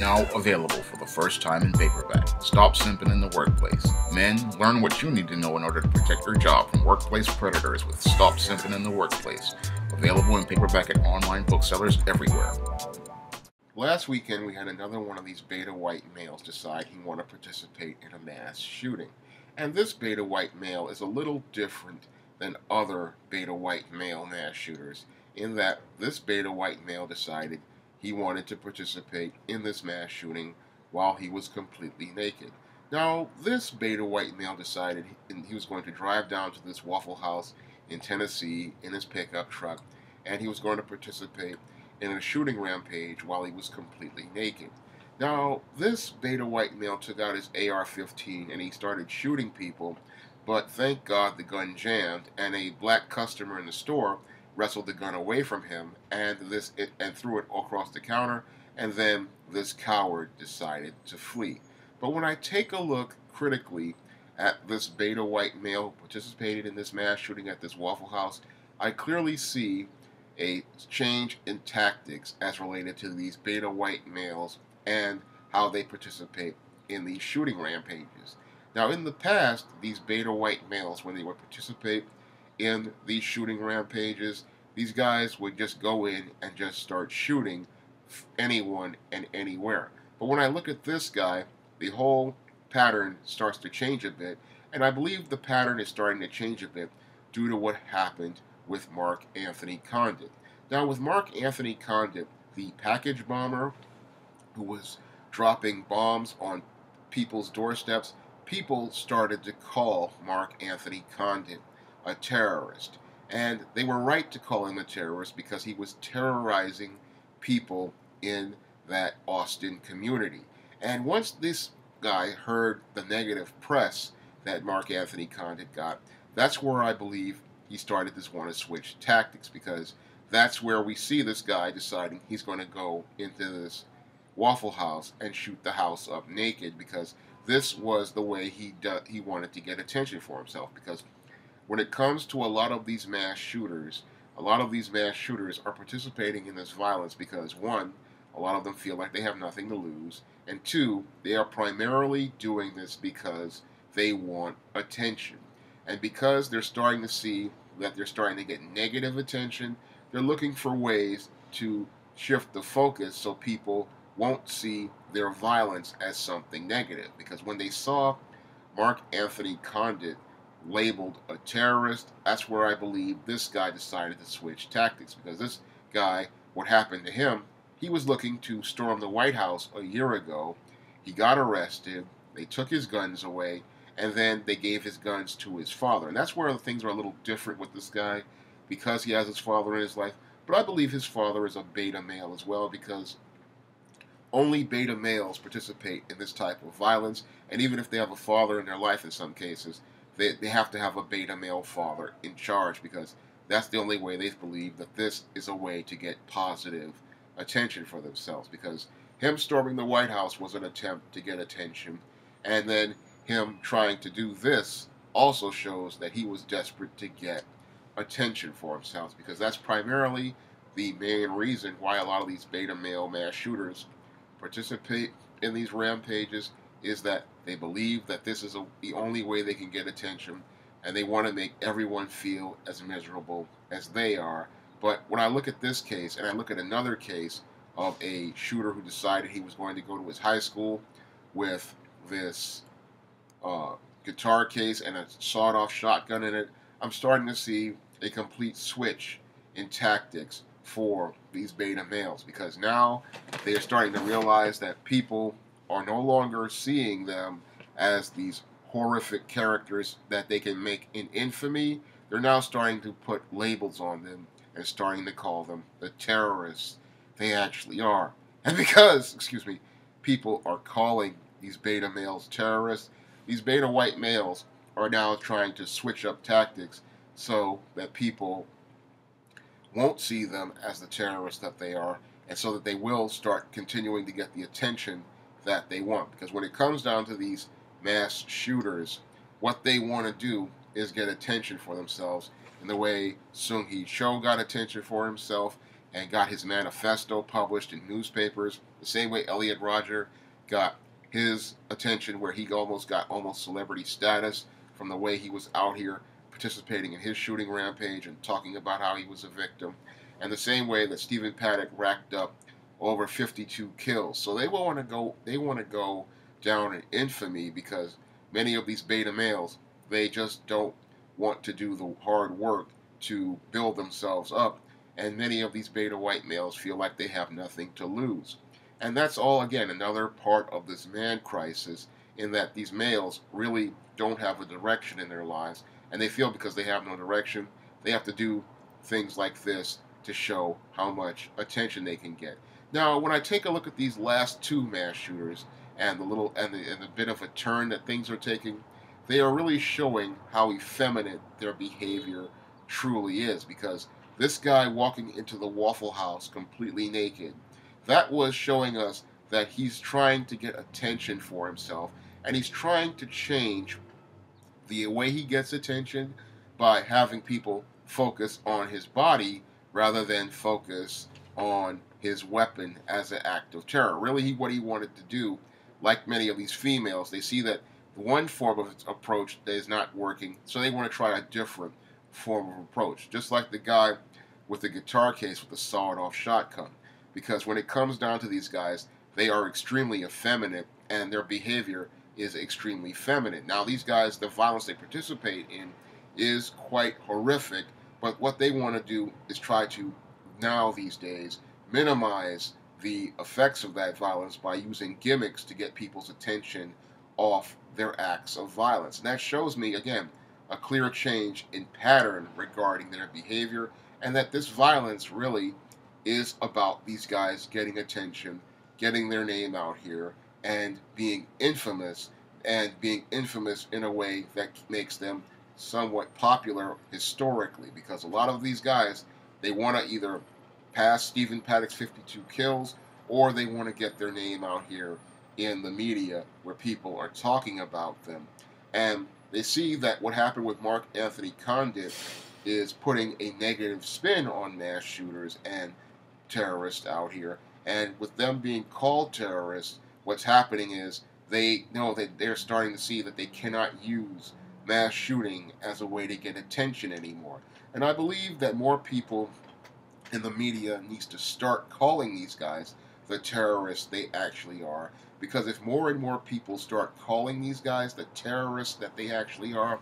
Now available for the first time in paperback. Stop Simping in the Workplace. Men, learn what you need to know in order to protect your job from workplace predators with Stop Simping in the Workplace. Available in paperback at online booksellers everywhere. Last weekend, we had another one of these beta white males decide he wanted to participate in a mass shooting. And this beta white male is a little different than other beta white male mass shooters in that this beta white male decided he wanted to participate in this mass shooting while he was completely naked. Now, this beta white male decided he was going to drive down to this Waffle House in Tennessee in his pickup truck, and he was going to participate in a shooting rampage while he was completely naked. Now, this beta white male took out his AR-15 and he started shooting people, but thank God the gun jammed, and a black customer in the store wrestled the gun away from him and threw it across the counter, and then this coward decided to flee. But when I take a look critically at this beta white male who participated in this mass shooting at this Waffle House, I clearly see a change in tactics as related to these beta white males and how they participate in these shooting rampages. Now, in the past, these beta white males, when they would participate in these shooting rampages, these guys would just go in and just start shooting anyone and anywhere. But when I look at this guy, the whole pattern starts to change a bit, and I believe the pattern is starting to change a bit due to what happened with Mark Anthony Condit. Now, with Mark Anthony Condit, the package bomber who was dropping bombs on people's doorsteps, people started to call Mark Anthony Condit a terrorist. And they were right to call him a terrorist because he was terrorizing people in that Austin community. And once this guy heard the negative press that Mark Anthony Condit got, that's where I believe he started to want to switch tactics, because that's where we see this guy deciding he's going to go into this Waffle House and shoot the house up naked, because this was the way he wanted to get attention for himself. Because when it comes to a lot of these mass shooters, are participating in this violence because, one, a lot of them feel like they have nothing to lose, and two, they are primarily doing this because they want attention. And because they're starting to see that they're starting to get negative attention, they're looking for ways to shift the focus so people won't see their violence as something negative. Because when they saw Mark Anthony Condit labeled a terrorist, that's where I believe this guy decided to switch tactics. Because this guy, what happened to him, he was looking to storm the White House a year ago. He got arrested, they took his guns away, and then they gave his guns to his father. And that's where things are a little different with this guy, because he has his father in his life. But I believe his father is a beta male as well, because only beta males participate in this type of violence. And even if they have a father in their life in some cases, they have to have a beta male father in charge, because that's the only way they believe that this is a way to get positive attention for themselves. Because him storming the White House was an attempt to get attention, and then him trying to do this also shows that he was desperate to get attention for himself, because that's primarily the main reason why a lot of these beta male mass shooters participate in these rampages, is that they believe that this is the only way they can get attention, and they want to make everyone feel as miserable as they are. But when I look at this case, and I look at another case of a shooter who decided he was going to go to his high school with this guitar case and a sawed-off shotgun in it, I'm starting to see a complete switch in tactics for these beta males, because now they are starting to realize that people are no longer seeing them as these horrific characters that they can make in infamy. They're now starting to put labels on them and starting to call them the terrorists they actually are. And because, people are calling these beta males terrorists, these beta white males are now trying to switch up tactics so that people won't see them as the terrorists that they are, and so that they will start continuing to get the attention that they want. Because when it comes down to these mass shooters, what they want to do is get attention for themselves, in the way Sung Hee Cho got attention for himself, and got his manifesto published in newspapers, the same way Elliot Rodger got his attention, where he got almost celebrity status from the way he was out here participating in his shooting rampage and talking about how he was a victim, and the same way that Stephen Paddock racked up over 52 kills. So they want to go down in infamy, because many of these beta males, they just don't want to do the hard work to build themselves up, and many of these beta white males feel like they have nothing to lose. And that's all, again, another part of this man crisis, in that these males really don't have a direction in their lives, and they feel because they have no direction, they have to do things like this to show how much attention they can get. Now, when I take a look at these last two mass shooters and the bit of a turn that things are taking, they are really showing how effeminate their behavior truly is. Because this guy walking into the Waffle House completely naked, that was showing us that he's trying to get attention for himself, and he's trying to change the way he gets attention by having people focus on his body rather than focus on his weapon as an act of terror. Really, what he wanted to do, like many of these females, they see that one form of approach is not working, so they want to try a different form of approach. Just like the guy with the guitar case with the sawed-off shotgun. Because when it comes down to these guys, they are extremely effeminate, and their behavior is extremely feminine. Now, these guys, the violence they participate in is quite horrific, but what they want to do is try to, now these days, minimize the effects of that violence by using gimmicks to get people's attention off their acts of violence. And that shows me, again, a clear change in pattern regarding their behavior, and that this violence really is about these guys getting attention, getting their name out here, and being infamous in a way that makes them somewhat popular historically. Because a lot of these guys, they want to either pass Stephen Paddock's 52 kills, or they want to get their name out here in the media where people are talking about them. And they see that what happened with Mark Anthony Condit is putting a negative spin on mass shooters and terrorists out here. And with them being called terrorists, what's happening is they know that they're starting to see that they cannot use mass shooting as a way to get attention anymore. And I believe that more people in the media needs to start calling these guys the terrorists they actually are. Because if more and more people start calling these guys the terrorists that they actually are,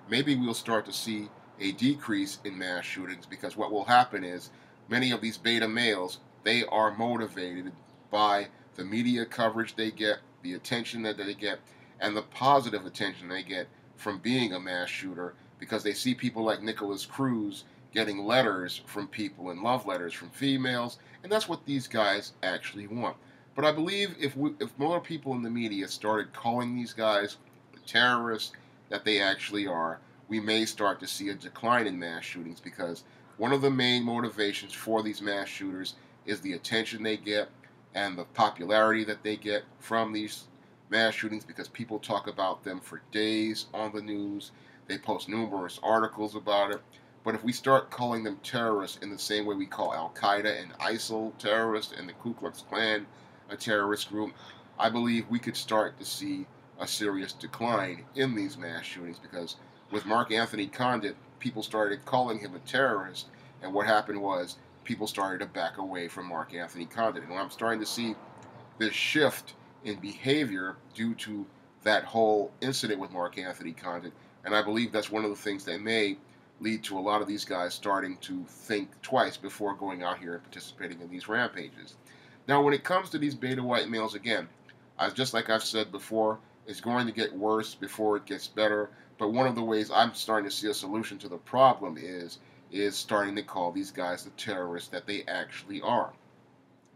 maybe we'll start to see a decrease in mass shootings. Because what will happen is many of these beta males, they are motivated by the media coverage they get, the attention that they get, and the positive attention they get from being a mass shooter, because they see people like Nicholas Cruz getting letters from people and love letters from females, and that's what these guys actually want. But I believe if more people in the media started calling these guys the terrorists that they actually are, we may start to see a decline in mass shootings, because one of the main motivations for these mass shooters is the attention they get and the popularity that they get from these mass shootings, because people talk about them for days on the news. They post numerous articles about it. But if we start calling them terrorists in the same way we call Al-Qaeda and ISIL terrorists and the Ku Klux Klan a terrorist group, I believe we could start to see a serious decline in these mass shootings. Because with Mark Anthony Condit, people started calling him a terrorist, and what happened was people started to back away from Mark Anthony Condit. And I'm starting to see this shift in behavior due to that whole incident with Mark Anthony Condit, and I believe that's one of the things that may lead to a lot of these guys starting to think twice before going out here and participating in these rampages. Now, when it comes to these beta white males, again, just like I've said before, it's going to get worse before it gets better. But one of the ways I'm starting to see a solution to the problem is starting to call these guys the terrorists that they actually are.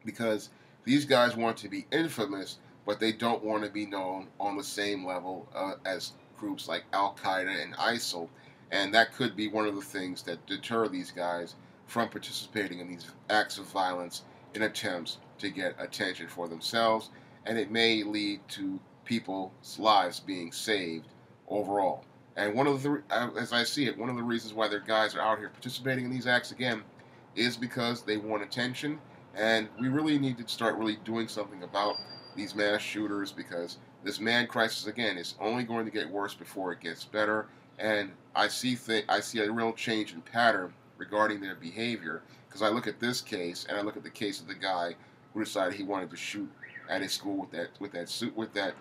Because these guys want to be infamous, but they don't want to be known on the same level as groups like Al-Qaeda and ISIL. And that could be one of the things that deter these guys from participating in these acts of violence in attempts to get attention for themselves. And it may lead to people's lives being saved overall. And one of the, as I see it, one of the reasons why their guys are out here participating in these acts, again, is because they want attention, and we really need to start really doing something about these mass shooters, because this man crisis again is only going to get worse before it gets better. And I see a real change in pattern regarding their behavior, because I look at this case and I look at the case of the guy who decided he wanted to shoot at his school with that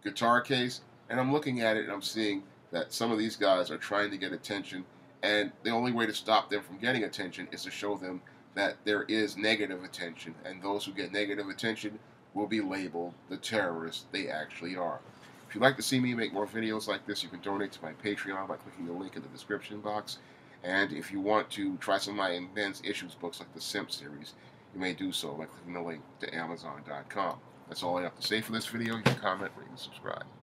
guitar case, and I'm looking at it and I'm seeing that some of these guys are trying to get attention, and the only way to stop them from getting attention is to show them that there is negative attention, and those who get negative attention will be labeled the terrorists they actually are. If you'd like to see me make more videos like this, you can donate to my Patreon by clicking the link in the description box. And if you want to try some of my Men's Issues books like the Simp series, you may do so by clicking the link to Amazon.com. That's all I have to say for this video. You can comment, rate, and subscribe.